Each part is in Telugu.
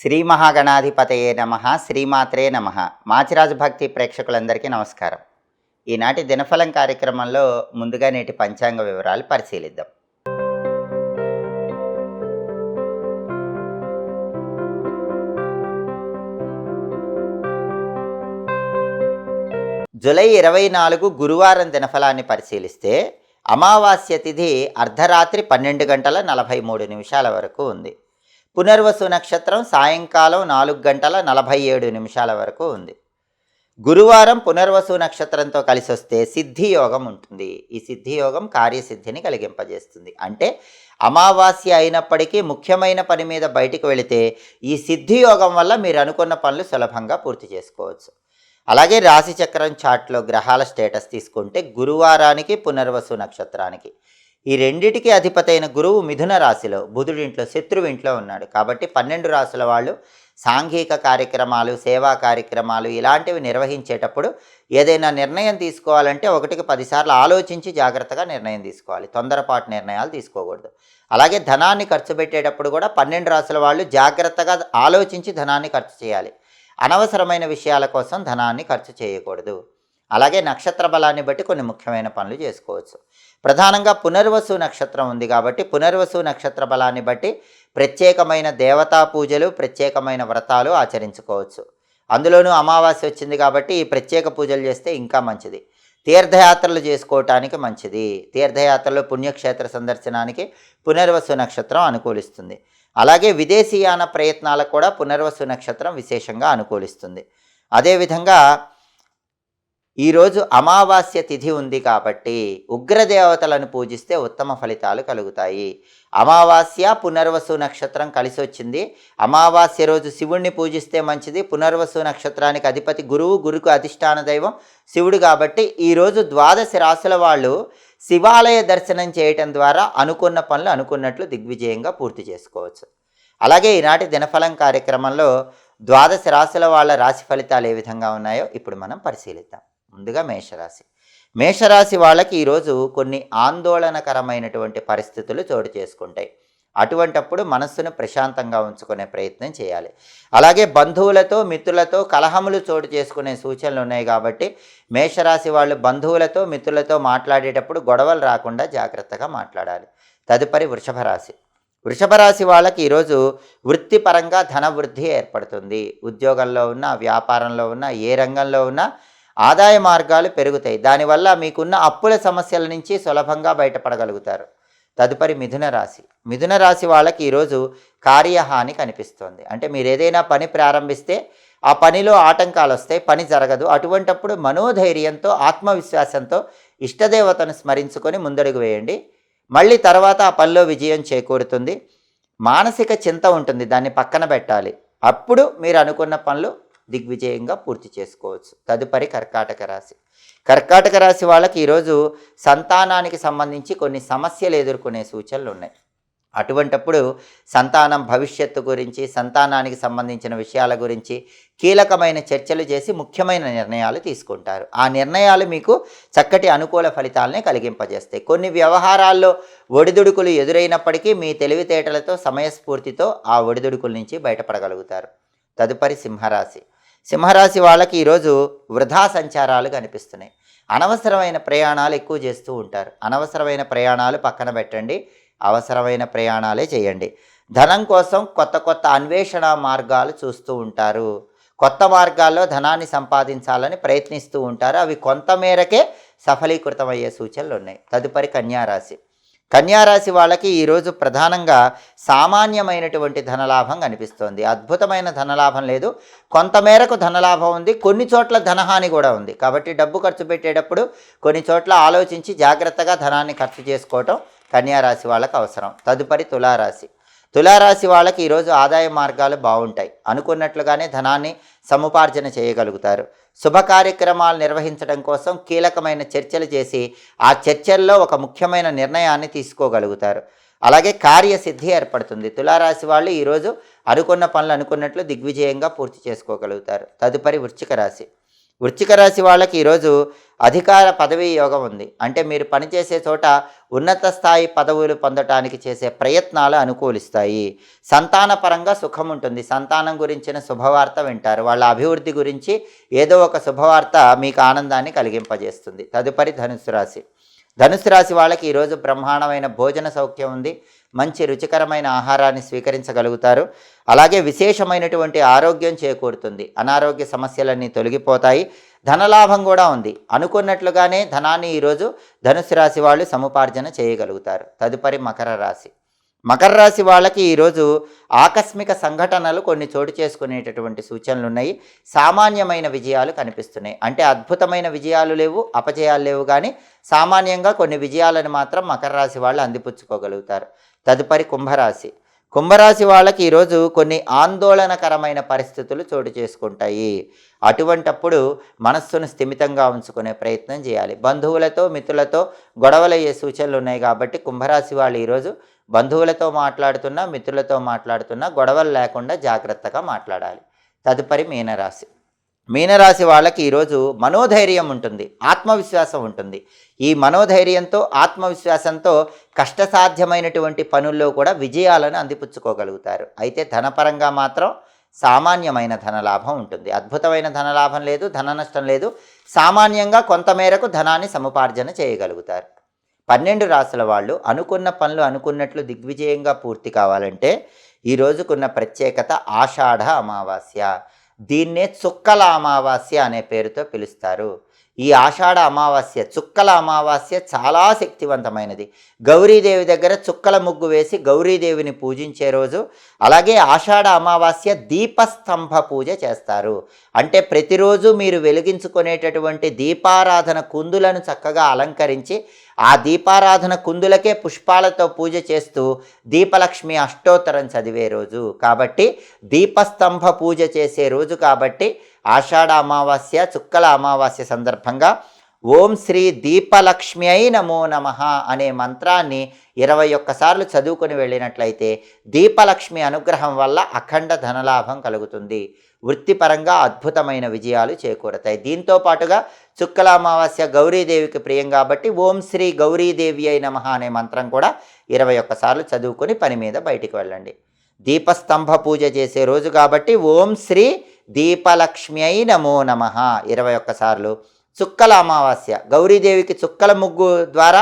శ్రీ మహాగణాధిపతయే నమః. శ్రీమాత్రే నమః. మాచిరాజు భక్తి ప్రేక్షకులందరికీ నమస్కారం. ఈనాటి దినఫలం కార్యక్రమంలో ముందుగా నేటి పంచాంగ వివరాలు పరిశీలిద్దాం. జూలై 24 గురువారం దినఫలాన్ని పరిశీలిస్తే అమావాస్య తిథి అర్ధరాత్రి 12:43 వరకు ఉంది. పునర్వసు నక్షత్రం సాయంకాలం 4:47 వరకు ఉంది. గురువారం పునర్వసు నక్షత్రంతో కలిసి వస్తే సిద్ధియోగం ఉంటుంది. ఈ సిద్ధియోగం కార్యసిద్ధిని కలిగింపజేస్తుంది. అంటే అమావాస్య అయినప్పటికీ ముఖ్యమైన పని మీద బయటికి వెళితే ఈ సిద్ధియోగం వల్ల మీరు అనుకున్న పనులు సులభంగా పూర్తి చేసుకోవచ్చు. అలాగే రాశిచక్రం చార్ట్లో గ్రహాల స్టేటస్ తీసుకుంటే గురువారానికి పునర్వసు నక్షత్రానికి ఈ రెండిటికి అధిపతైన గురువు మిథున రాశిలో బుధుడింట్లో శత్రువింట్లో ఉన్నాడు. కాబట్టి 12 రాశుల వాళ్ళు సాంఘిక కార్యక్రమాలు, సేవా కార్యక్రమాలు ఇలాంటివి నిర్వహించేటప్పుడు ఏదైనా నిర్ణయం తీసుకోవాలంటే 1కి 10 సార్లు ఆలోచించి జాగ్రత్తగా నిర్ణయం తీసుకోవాలి. తొందరపాటు నిర్ణయాలు తీసుకోకూడదు. అలాగే ధనాన్ని ఖర్చు పెట్టేటప్పుడు కూడా 12 రాశుల వాళ్ళు జాగ్రత్తగా ఆలోచించి ధనాన్ని ఖర్చు చేయాలి. అనవసరమైన విషయాల కోసం ధనాన్ని ఖర్చు చేయకూడదు. అలాగే నక్షత్ర బలాన్ని బట్టి కొన్ని ముఖ్యమైన పనులు చేసుకోవచ్చు. ప్రధానంగా పునర్వసు నక్షత్రం ఉంది కాబట్టి పునర్వసు నక్షత్ర బలాన్ని బట్టి ప్రత్యేకమైన దేవతా పూజలు, ప్రత్యేకమైన వ్రతాలు ఆచరించుకోవచ్చు. అందులోనూ అమావాస్య వచ్చింది కాబట్టి ఈ ప్రత్యేక పూజలు చేస్తే ఇంకా మంచిది. తీర్థయాత్రలు చేసుకోవటానికి మంచిది. తీర్థయాత్రలు, పుణ్యక్షేత్ర సందర్శనానికి పునర్వసు నక్షత్రం అనుకూలిస్తుంది. అలాగే విదేశీయాన ప్రయత్నాలకు కూడా పునర్వసు నక్షత్రం విశేషంగా అనుకూలిస్తుంది. అదేవిధంగా ఈరోజు అమావాస్య తిథి ఉంది కాబట్టి ఉగ్రదేవతలను పూజిస్తే ఉత్తమ ఫలితాలు కలుగుతాయి. అమావాస్య పునర్వసు నక్షత్రం కలిసి వచ్చింది. అమావాస్య రోజు శివుణ్ణి పూజిస్తే మంచిది. పునర్వసు నక్షత్రానికి అధిపతి గురువు, గురుకు అధిష్టాన దైవం శివుడు కాబట్టి ఈరోజు 12 రాశుల వాళ్ళు శివాలయ దర్శనం చేయటం ద్వారా అనుకున్న పనులు అనుకున్నట్లు దిగ్విజయంగా పూర్తి చేసుకోవచ్చు. అలాగే ఈనాటి దినఫలం కార్యక్రమంలో 12 రాశుల వాళ్ళ రాశి ఫలితాలు ఏ విధంగా ఉన్నాయో ఇప్పుడు మనం పరిశీలిద్దాం. ముందుగా మేషరాశి. మేషరాశి వాళ్ళకి ఈరోజు కొన్ని ఆందోళనకరమైనటువంటి పరిస్థితులు చోటు చేసుకుంటాయి. అటువంటప్పుడు మనస్సును ప్రశాంతంగా ఉంచుకునే ప్రయత్నం చేయాలి. అలాగే బంధువులతో, మిత్రులతో కలహములు చోటు చేసుకునే సూచనలు ఉన్నాయి కాబట్టి మేషరాశి వాళ్ళు బంధువులతో, మిత్రులతో మాట్లాడేటప్పుడు గొడవలు రాకుండా జాగ్రత్తగా మాట్లాడాలి. తదుపరి వృషభ రాశి. వృషభ రాశి వాళ్ళకి ఈరోజు వృత్తిపరంగా ధన వృద్ధి ఏర్పడుతుంది. ఉద్యోగంలో ఉన్న, వ్యాపారంలో ఉన్న, ఏ రంగంలో ఉన్నా ఆదాయ మార్గాలు పెరుగుతాయి. దానివల్ల మీకున్న అప్పుల సమస్యల నుంచి సులభంగా బయటపడగలుగుతారు. తదుపరి మిథున రాశి. మిథున రాశి వాళ్ళకి ఈరోజు కార్యహాని కనిపిస్తుంది. అంటే మీరు ఏదైనా పని ప్రారంభిస్తే ఆ పనిలో ఆటంకాలు వస్తాయి, పని జరగదు. అటువంటప్పుడు మనోధైర్యంతో, ఆత్మవిశ్వాసంతో ఇష్టదేవతను స్మరించుకొని ముందడుగు వేయండి. మళ్ళీ తర్వాత ఆ పనిలో విజయం చేకూరుతుంది. మానసిక చింత ఉంటుంది, దాన్ని పక్కన పెట్టాలి. అప్పుడు మీరు అనుకున్న పనులు దిగ్విజయంగా పూర్తి చేసుకోవచ్చు. తదుపరి కర్కాటక రాశి. కర్కాటక రాశి వాళ్ళకి ఈరోజు సంతానానికి సంబంధించి కొన్ని సమస్యలు ఎదుర్కొనే సూచనలు ఉన్నాయి. అటువంటప్పుడు సంతానం భవిష్యత్తు గురించి, సంతానానికి సంబంధించిన విషయాల గురించి కీలకమైన చర్చలు చేసి ముఖ్యమైన నిర్ణయాలు తీసుకుంటారు. ఆ నిర్ణయాలు మీకు చక్కటి అనుకూల ఫలితాలనే కలిగింపజేస్తాయి. కొన్ని వ్యవహారాల్లో ఒడిదుడుకులు ఎదురైనప్పటికీ మీ తెలివితేటలతో, సమయస్ఫూర్తితో ఆ ఒడిదుడుకుల నుంచి బయటపడగలుగుతారు. తదుపరి సింహరాశి. సింహరాశి వాళ్ళకి ఈరోజు వృధా సంచారాలు కనిపిస్తున్నాయి. అనవసరమైన ప్రయాణాలు ఎక్కువ చేస్తూ ఉంటారు. అనవసరమైన ప్రయాణాలు పక్కన పెట్టండి, అవసరమైన ప్రయాణాలే చేయండి. ధనం కోసం కొత్త కొత్త అన్వేషణ మార్గాలు చూస్తూ ఉంటారు. కొత్త మార్గాల్లో ధనాన్ని సంపాదించాలని ప్రయత్నిస్తూ ఉంటారు. అవి కొంతమేరకే సఫలీకృతమయ్యే సూచనలు ఉన్నాయి. తదుపరి కన్యారాశి. కన్యారాశి వాళ్ళకి ఈరోజు ప్రధానంగా సామాన్యమైనటువంటి ధనలాభం కనిపిస్తోంది. అద్భుతమైన ధనలాభం లేదు, కొంతమేరకు ధనలాభం ఉంది. కొన్ని చోట్ల ధనహాని కూడా ఉంది. కాబట్టి డబ్బు ఖర్చు పెట్టేటప్పుడు కొన్ని చోట్ల ఆలోచించి జాగ్రత్తగా ధనాన్ని ఖర్చు చేసుకోవటం కన్యారాశి వాళ్ళకి అవసరం. తదుపరి తులారాశి. తులారాశి వాళ్ళకి ఈరోజు ఆదాయ మార్గాలు బాగుంటాయి. అనుకున్నట్లుగానే ధనాన్ని సముపార్జన చేయగలుగుతారు. శుభ కార్యక్రమాలు నిర్వహించడం కోసం కీలకమైన చర్చలు చేసి ఆ చర్చల్లో ఒక ముఖ్యమైన నిర్ణయాన్ని తీసుకోగలుగుతారు. అలాగే కార్యసిద్ధి ఏర్పడుతుంది. తులారాశి వాళ్ళు ఈరోజు అనుకున్న పనులు అనుకున్నట్లు దిగ్విజయంగా పూర్తి చేసుకోగలుగుతారు. తదుపరి వృశ్చిక రాశి. వృశ్చిక రాశి వాళ్ళకి ఈరోజు అధికార పదవీ యోగం ఉంది. అంటే మీరు పనిచేసే చోట ఉన్నత స్థాయి పదవులు పొందటానికి చేసే ప్రయత్నాలు అనుకూలిస్తాయి. సంతానపరంగా సుఖం ఉంటుంది. సంతానం గురించిన శుభవార్త వింటారు. వాళ్ళ అభివృద్ధి గురించి ఏదో ఒక శుభవార్త మీకు ఆనందాన్ని కలిగింపజేస్తుంది. తదుపరి ధనుస్సు రాశి. ధనుస్సు రాశి వాళ్ళకి ఈరోజు బ్రహ్మాండమైన భోజన సౌఖ్యం ఉంది. మంచి రుచికరమైన ఆహారాన్ని స్వీకరించగలుగుతారు. అలాగే విశేషమైనటువంటి ఆరోగ్యం చేకూరుతుంది. అనారోగ్య సమస్యలన్నీ తొలగిపోతాయి. ధనలాభం కూడా ఉంది. అనుకున్నట్లుగానే ధనాన్ని ఈరోజు ధనుస్సు రాశి వాళ్ళు సముపార్జన చేయగలుగుతారు. తదుపరి మకర రాశి. మకర రాశి వాళ్ళకి ఈరోజు ఆకస్మిక సంఘటనలు కొన్ని చోటు చేసుకునేటటువంటి సూచనలు ఉన్నాయి. సామాన్యమైన విజయాలు కనిపిస్తున్నాయి. అంటే అద్భుతమైన విజయాలు లేవు, అపజయాలు లేవు, కానీ సామాన్యంగా కొన్ని విజయాలను మాత్రం మకర రాశి వాళ్ళు అందిపుచ్చుకోగలుగుతారు. తదుపరి కుంభరాశి. కుంభరాశి వాళ్ళకి ఈరోజు కొన్ని ఆందోళనకరమైన పరిస్థితులు చోటు చేసుకుంటాయి. అటువంటప్పుడు మనస్సును స్థిమితంగా ఉంచుకునే ప్రయత్నం చేయాలి. బంధువులతో మిత్రులతో గొడవలయ్యే సూచనలు ఉన్నాయి కాబట్టి కుంభరాశి వాళ్ళు ఈరోజు బంధువులతో మాట్లాడుతున్నా మిత్రులతో మాట్లాడుతున్నా గొడవలు లేకుండా జాగ్రత్తగా మాట్లాడాలి. తదుపరి మీనరాశి. మీనరాశి వాళ్ళకి ఈరోజు మనోధైర్యం ఉంటుంది, ఆత్మవిశ్వాసం ఉంటుంది. ఈ మనోధైర్యంతో ఆత్మవిశ్వాసంతో కష్టసాధ్యమైనటువంటి పనుల్లో కూడా విజయాలను అందిపుచ్చుకోగలుగుతారు. అయితే ధనపరంగా మాత్రం సామాన్యమైన ధనలాభం ఉంటుంది. అద్భుతమైన ధనలాభం లేదు, ధన నష్టం లేదు. సామాన్యంగా కొంతమేరకు ధనాన్ని సముపార్జన చేయగలుగుతారు. 12 రాశుల వాళ్ళు అనుకున్న పనులు అనుకున్నట్లు దిగ్విజయంగా పూర్తి కావాలంటే ఈ రోజుకున్న ప్రత్యేకత ఆషాఢ అమావాస్య. దీన్నే చుక్కల అమావాస్య అనే పేరుతో పిలుస్తారు. ఈ ఆషాఢ అమావాస్య, చుక్కల అమావాస్య చాలా శక్తివంతమైనది. గౌరీదేవి దగ్గర చుక్కల ముగ్గు వేసి గౌరీదేవిని పూజించే రోజు. అలాగే ఆషాఢ అమావాస్య దీపస్తంభ పూజ చేస్తారు. అంటే ప్రతిరోజు మీరు వెలిగించుకునేటటువంటి దీపారాధన కుందులను చక్కగా అలంకరించి ఆ దీపారాధన కుందులకే పుష్పాలతో పూజ చేస్తూ దీపలక్ష్మి అష్టోత్తరం చదివే రోజు కాబట్టి, దీపస్తంభ పూజ చేసే రోజు కాబట్టి ఆషాఢ అమావాస్య, చుక్కల అమావాస్య సందర్భంగా ఓం శ్రీ దీపలక్ష్మ్యై నమో నమః అనే మంత్రాన్ని 21 సార్లు చదువుకొని వెళ్ళినట్లయితే దీపలక్ష్మి అనుగ్రహం వల్ల అఖండ ధనలాభం కలుగుతుంది. వృత్తిపరంగా అద్భుతమైన విజయాలు చేకూరతాయి. దీంతో పాటుగా చుక్కల అమావాస్య గౌరీదేవికి ప్రియం కాబట్టి ఓం శ్రీ గౌరీదేవి అయి నమః అనే మంత్రం కూడా 21 సార్లు చదువుకొని పని మీద బయటికి వెళ్ళండి. దీపస్తంభ పూజ చేసే రోజు కాబట్టి ఓం శ్రీ దీపలక్ష్మ్యై నమో నమః 21 సార్లు. చుక్కల అమావాస్య గౌరీదేవికి చుక్కల ముగ్గు ద్వారా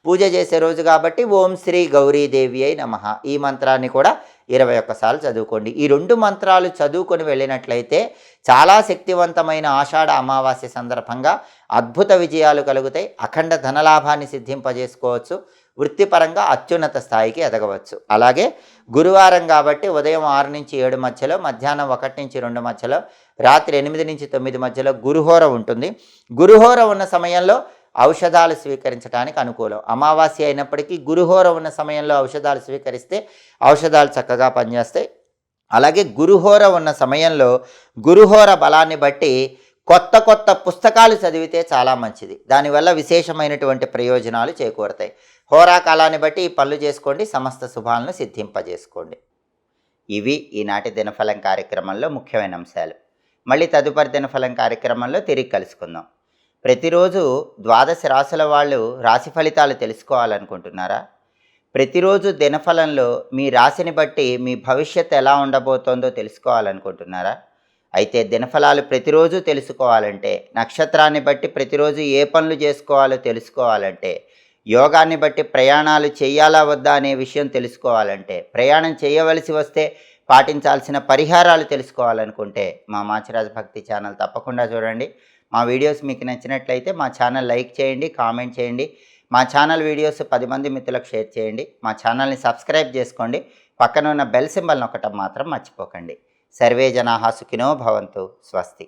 పూజ చేసే రోజు కాబట్టి ఓం శ్రీ గౌరీదేవి అయి నమః ఈ మంత్రాన్ని కూడా 21 సార్లు చదువుకోండి. ఈ 2 మంత్రాలు చదువుకొని వెళ్ళినట్లయితే చాలా శక్తివంతమైన ఆషాఢ అమావాస్య సందర్భంగా అద్భుత విజయాలు కలుగుతాయి. అఖండ ధనలాభాన్ని సిద్ధింపజేసుకోవచ్చు. వృత్తిపరంగా అత్యున్నత స్థాయికి ఎదగవచ్చు. అలాగే గురువారం కాబట్టి ఉదయం 6 నుంచి 7 మధ్యలో, మధ్యాహ్నం 1 నుంచి 2 మధ్యలో, రాత్రి 8 నుంచి 9 మధ్యలో గురుహోర ఉంటుంది. గురుహోర ఉన్న సమయంలో ఔషధాలు స్వీకరించడానికి అనుకూలం. అమావాస్య అయినప్పటికీ గురుహోర ఉన్న సమయంలో ఔషధాలు స్వీకరిస్తే ఔషధాలు చక్కగా పనిచేస్తాయి. అలాగే గురుహోర ఉన్న సమయంలో గురుహోర బలాన్ని బట్టి కొత్త కొత్త పుస్తకాలు చదివితే చాలా మంచిది. దానివల్ల విశేషమైనటువంటి ప్రయోజనాలు చేకూరతాయి. హోరాకాలాన్ని బట్టి ఈ పనులు చేసుకోండి. సమస్త శుభాలను సిద్ధింపజేసుకోండి. ఇవి ఈనాటి దినఫలం కార్యక్రమంలో ముఖ్యమైన అంశాలు. మళ్ళీ తదుపరి దినఫలం కార్యక్రమంలో తిరిగి కలుసుకుందాం. ప్రతిరోజు 12 రాశుల వాళ్ళు రాశి ఫలితాలు తెలుసుకోవాలనుకుంటున్నారా? ప్రతిరోజు దినఫలంలో మీ రాశిని బట్టి మీ భవిష్యత్తు ఎలా ఉండబోతోందో తెలుసుకోవాలనుకుంటున్నారా? అయితే దినఫలాలు ప్రతిరోజు తెలుసుకోవాలంటే, నక్షత్రాన్ని బట్టి ప్రతిరోజు ఏ పనులు చేసుకోవాలో తెలుసుకోవాలంటే, యోగాన్ని బట్టి ప్రయాణాలు చేయాలా వద్దా అనే విషయం తెలుసుకోవాలంటే, ప్రయాణం చేయవలసి వస్తే పాటించాల్సిన పరిహారాలు తెలుసుకోవాలనుకుంటే మా మాచిరాజు భక్తి ఛానల్ తప్పకుండా చూడండి. మా వీడియోస్ మీకు నచ్చినట్లయితే మా ఛానల్ లైక్ చేయండి, కామెంట్ చేయండి. మా ఛానల్ వీడియోస్ 10 మంది మిత్రులకు షేర్ చేయండి. మా ఛానల్ని సబ్స్క్రైబ్ చేసుకోండి. పక్కన ఉన్న బెల్ సింబల్ నొక్కటం మాత్రం మర్చిపోకండి. సర్వే జనాః సుఖినో భవంతు. స్వస్తి.